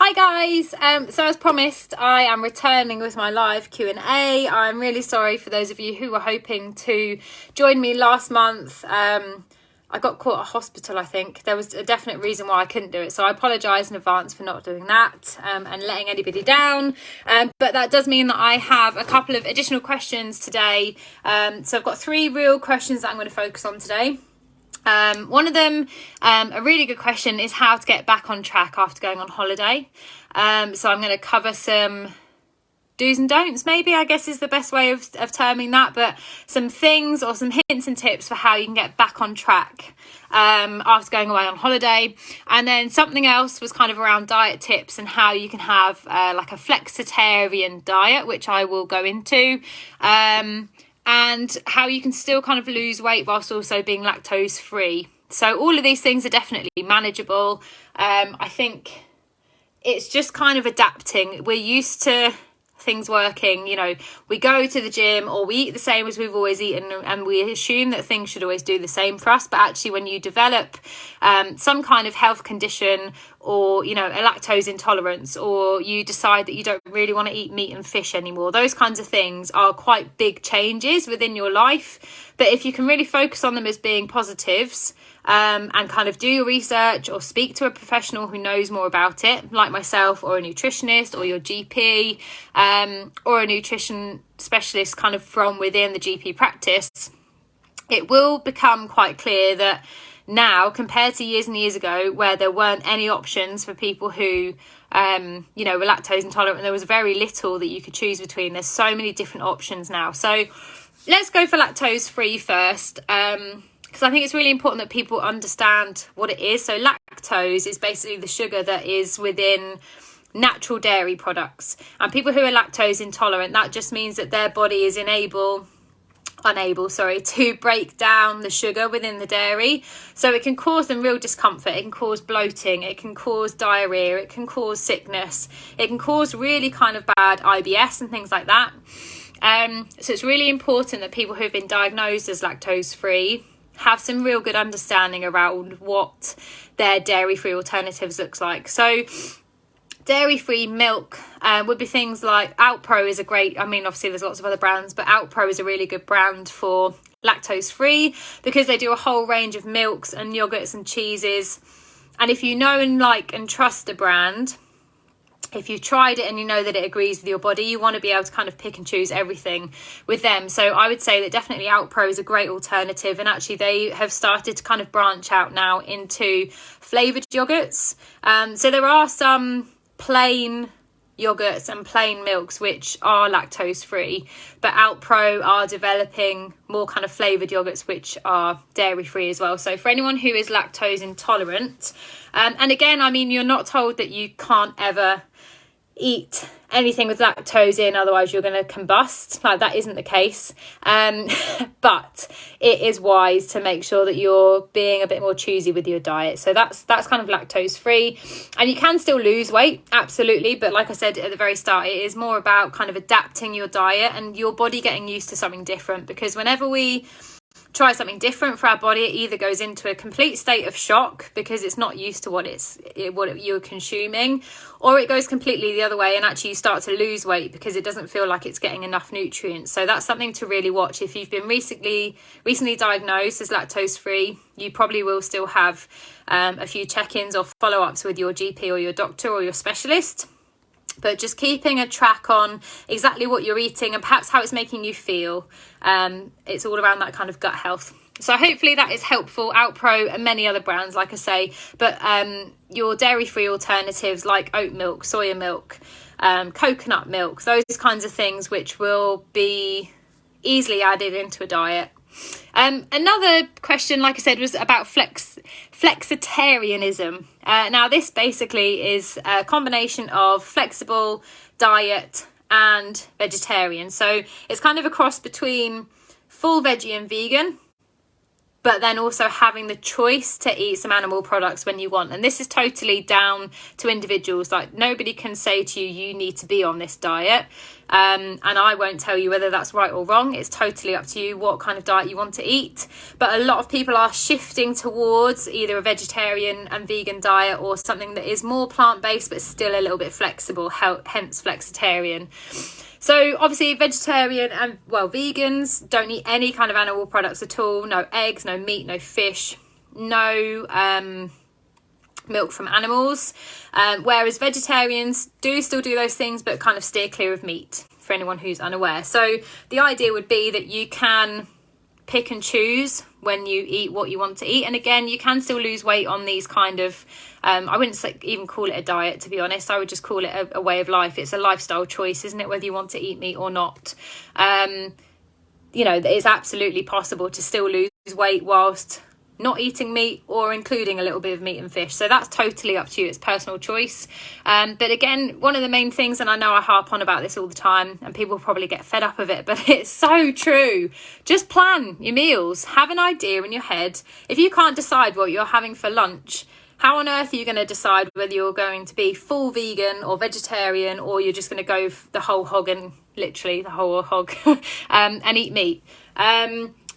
Hi guys, so as promised, I am returning with my live Q&A. I'm really sorry for those of you who were hoping to join me last month. I got caught at hospital, I think. There was a definite reason why I couldn't do it, so I apologise in advance for not doing that and letting anybody down. But that does mean that I have a couple of additional questions today. So I've got 3 real questions that I'm going to focus on today. One of them, a really good question, is how to get back on track after going on holiday. So I'm going to cover some do's and don'ts, maybe, I guess is the best way of terming that, but some things or some hints and tips for how you can get back on track after going away on holiday. And then something else was kind of around diet tips and how you can have like a flexitarian diet, which I will go into. And how you can still kind of lose weight whilst also being lactose free. So all of these things are definitely manageable. I think it's just kind of adapting. We're used to things working, you know, we go to the gym or we eat the same as we've always eaten and we assume that things should always do the same for us. But actually when you develop some kind of health condition or, you know, a lactose intolerance, or you decide that you don't really want to eat meat and fish anymore, those kinds of things are quite big changes within your life. But if you can really focus on them as being positives, and kind of do your research or speak to a professional who knows more about it, like myself or a nutritionist or your GP, or a nutrition specialist kind of from within the GP practice, it will become quite clear that now, compared to years and years ago, where there weren't any options for people who, you know, were lactose intolerant, and there was very little that you could choose between. There's so many different options now. So let's go for lactose free first. Because I think it's really important that people understand what it is. So lactose is basically the sugar that is within natural dairy products. And people who are lactose intolerant, that just means that their body is unable to break down the sugar within the dairy. So it can cause them real discomfort. It can cause bloating. It can cause diarrhea. It can cause sickness. It can cause really kind of bad IBS and things like that. So it's really important that people who have been diagnosed as lactose free have some real good understanding around what their dairy-free alternatives looks like. So dairy-free milk would be things like Outpro is a great, I mean, obviously there's lots of other brands, but Outpro is a really good brand for lactose-free because they do a whole range of milks and yogurts and cheeses. And if you know and like and trust a brand, if you've tried it and you know that it agrees with your body, you want to be able to kind of pick and choose everything with them. So I would say that definitely Outpro is a great alternative, and actually they have started to kind of branch out now into flavoured yogurts. So there are some plain yogurts and plain milks which are lactose free, but Outpro are developing more kind of flavoured yogurts which are dairy free as well. So for anyone who is lactose intolerant, and again, I mean, you're not told that you can't ever eat anything with lactose in, otherwise you're going to combust. Like, that isn't the case, but it is wise to make sure that you're being a bit more choosy with your diet. So that's kind of lactose free, and you can still lose weight, absolutely, but like I said at the very start, it is more about kind of adapting your diet and your body getting used to something different. Because whenever we try something different for our body, it either goes into a complete state of shock because it's not used to what you're consuming, or it goes completely the other way and actually you start to lose weight because it doesn't feel like it's getting enough nutrients. So that's something to really watch. If you've been recently diagnosed as lactose free, you probably will still have a few check-ins or follow-ups with your GP or your doctor or your specialist. But just keeping a track on exactly what you're eating and perhaps how it's making you feel. It's all around that kind of gut health. So hopefully that is helpful. Outpro and many other brands, like I say. But your dairy-free alternatives like oat milk, soya milk, coconut milk, those kinds of things which will be easily added into a diet. Another question, like I said, was about flexitarianism. Now, this basically is a combination of flexible diet and vegetarian. So it's kind of a cross between full veggie and vegan, but then also having the choice to eat some animal products when you want. And this is totally down to individuals. Like, nobody can say to you, you need to be on this diet. And I won't tell you whether that's right or wrong. It's totally up to you what kind of diet you want to eat. But a lot of people are shifting towards either a vegetarian and vegan diet or something that is more plant-based but still a little bit flexible, hence flexitarian. So obviously vegetarian and, well, vegans don't eat any kind of animal products at all. No eggs, no meat, no fish, no milk from animals. Whereas vegetarians do still do those things but kind of steer clear of meat, for anyone who's unaware. So the idea would be that you can pick and choose when you eat what you want to eat. And again, you can still lose weight on these kind of I wouldn't even call it a diet, to be honest. I would just call it a way of life. It's a lifestyle choice, isn't it, whether you want to eat meat or not. You know, it's absolutely possible to still lose weight whilst not eating meat or including a little bit of meat and fish. So that's totally up to you. It's personal choice. But again, one of the main things, and I know I harp on about this all the time and people probably get fed up of it, but it's so true. Just plan your meals. Have an idea in your head. If you can't decide what you're having for lunch, how on earth are you going to decide whether you're going to be full vegan or vegetarian, or you're just going to go the whole hog, and literally the whole hog, and eat meat?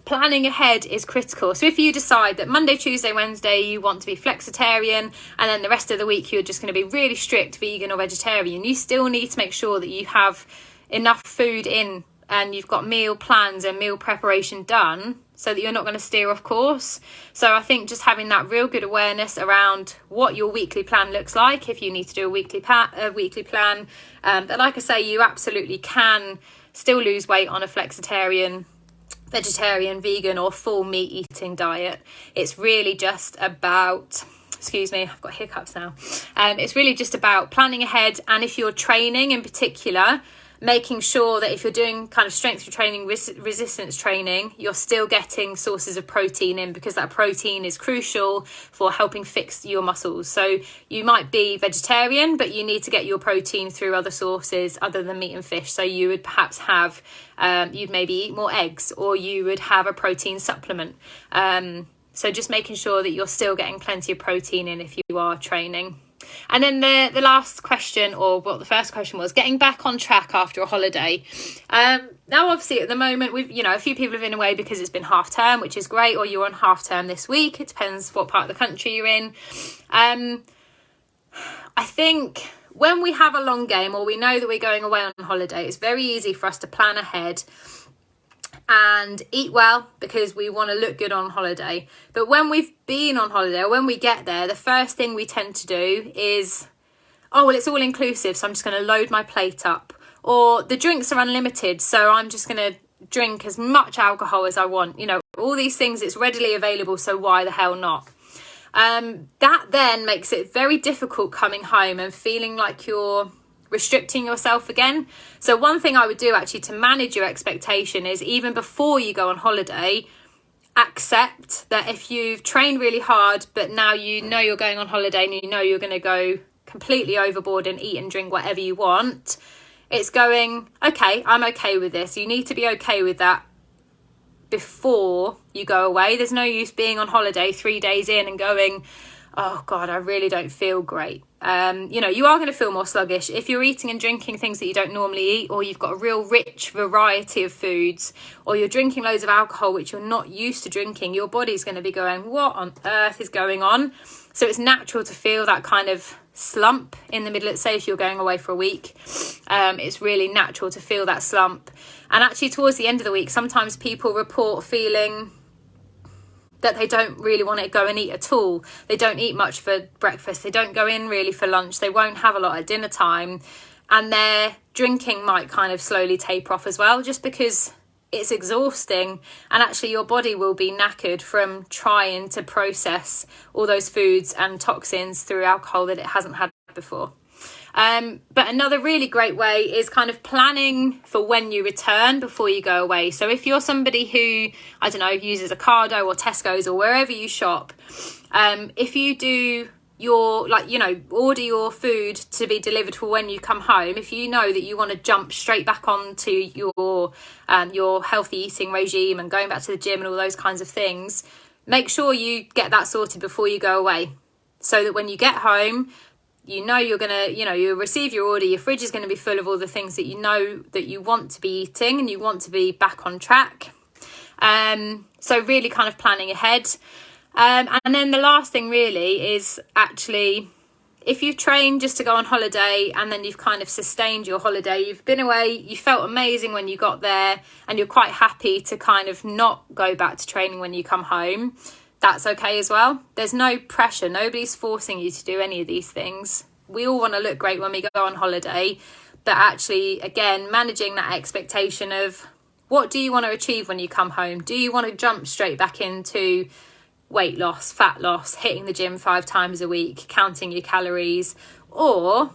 Planning ahead is critical. So if you decide that Monday, Tuesday, Wednesday you want to be flexitarian, and then the rest of the week you're just going to be really strict vegan or vegetarian, you still need to make sure that you have enough food in and you've got meal plans and meal preparation done so that you're not going to steer off course. So I think just having that real good awareness around what your weekly plan looks like, if you need to do a weekly plan. But like I say, you absolutely can still lose weight on a flexitarian, vegetarian, vegan or full meat eating diet. It's really just about, excuse me, I've got hiccups now. It's really just about planning ahead, and if you're training in particular, making sure that if you're doing kind of strength training, resistance training, you're still getting sources of protein in, because that protein is crucial for helping fix your muscles. So you might be vegetarian, but you need to get your protein through other sources other than meat and fish. So you would perhaps have, you'd maybe eat more eggs, or you would have a protein supplement. So just making sure that you're still getting plenty of protein in if you are training. And then the last question, or what the first question was, getting back on track after a holiday. Now, obviously, at the moment, a few people have been away because it's been half term, which is great, or you're on half term this week. It depends what part of the country you're in. I think when we have a long game, or we know that we're going away on holiday, it's very easy for us to plan ahead and eat well because we want to look good on holiday. But when we've been on holiday, or when we get there, the first thing we tend to do is, oh, well, it's all inclusive, so I'm just going to load my plate up. Or the drinks are unlimited, so I'm just going to drink as much alcohol as I want. You know, all these things, it's readily available, so why the hell not? That then makes it very difficult coming home and feeling like you're restricting yourself again. So one thing I would do actually to manage your expectation is, even before you go on holiday, accept that if you've trained really hard but now you know you're going on holiday and you know you're going to go completely overboard and eat and drink whatever you want, it's going, okay, I'm okay with this. You need to be okay with that before you go away. There's no use being on holiday 3 days in and going, oh God, I really don't feel great. You are going to feel more sluggish if you're eating and drinking things that you don't normally eat, or you've got a real rich variety of foods, or you're drinking loads of alcohol which you're not used to drinking. Your body's going to be going, what on earth is going on? So it's natural to feel that kind of slump in the middle. Let's say if you're going away for a week, it's really natural to feel that slump. And actually towards the end of the week, sometimes people report feeling that they don't really want to go and eat at all. They don't eat much for breakfast. They don't go in really for lunch. They won't have a lot at dinner time. And their drinking might kind of slowly taper off as well, just because it's exhausting. And actually your body will be knackered from trying to process all those foods and toxins through alcohol that it hasn't had before. But another really great way is kind of planning for when you return before you go away. So if you're somebody who, I don't know, uses Ocado or Tesco's or wherever you shop, if you do order your food to be delivered for when you come home, if you know that you want to jump straight back onto your healthy eating regime and going back to the gym and all those kinds of things, make sure you get that sorted before you go away, so that when you get home, you know you're gonna, you receive your order, your fridge is going to be full of all the things that you know that you want to be eating and you want to be back on track. So really kind of planning ahead. And then the last thing really is actually, if you've trained just to go on holiday and then you've kind of sustained your holiday, you've been away, you felt amazing when you got there and you're quite happy to kind of not go back to training when you come home, that's okay as well. There's no pressure. Nobody's forcing you to do any of these things. We all want to look great when we go on holiday, but actually, again, managing that expectation of what do you want to achieve when you come home? Do you want to jump straight back into weight loss, fat loss, hitting the gym 5 times a week, counting your calories? Or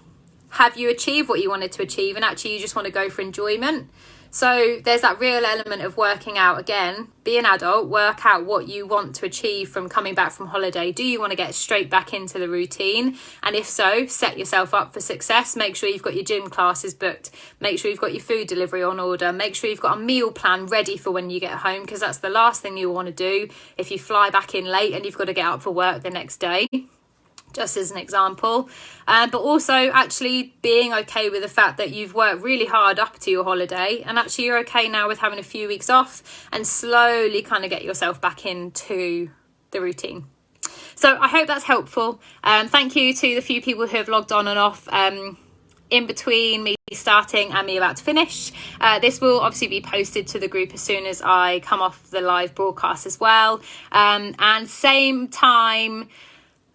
have you achieved what you wanted to achieve and actually you just want to go for enjoyment? So there's that real element of working out. Again, be an adult, work out what you want to achieve from coming back from holiday. Do you want to get straight back into the routine? And if so, set yourself up for success. Make sure you've got your gym classes booked. Make sure you've got your food delivery on order. Make sure you've got a meal plan ready for when you get home, because that's the last thing you want to do if you fly back in late and you've got to get up for work the next day. Just as an example, but also actually being okay with the fact that you've worked really hard up to your holiday and actually you're okay now with having a few weeks off and slowly kind of get yourself back into the routine. So I hope that's helpful. Thank you to the few people who have logged on and off in between me starting and me about to finish. This will obviously be posted to the group as soon as I come off the live broadcast as well. And same time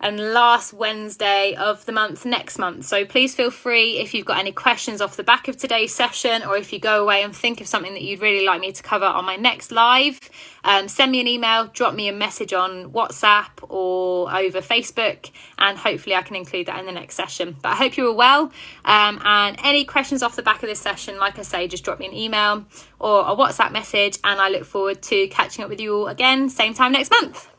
and last Wednesday of the month next month. So please feel free, if you've got any questions off the back of today's session, or if you go away and think of something that you'd really like me to cover on my next live, send me an email, drop me a message on WhatsApp or over Facebook, and hopefully I can include that in the next session. But I hope you're all well, and any questions off the back of this session, like I say, just drop me an email or a WhatsApp message, and I look forward to catching up with you all again same time next month.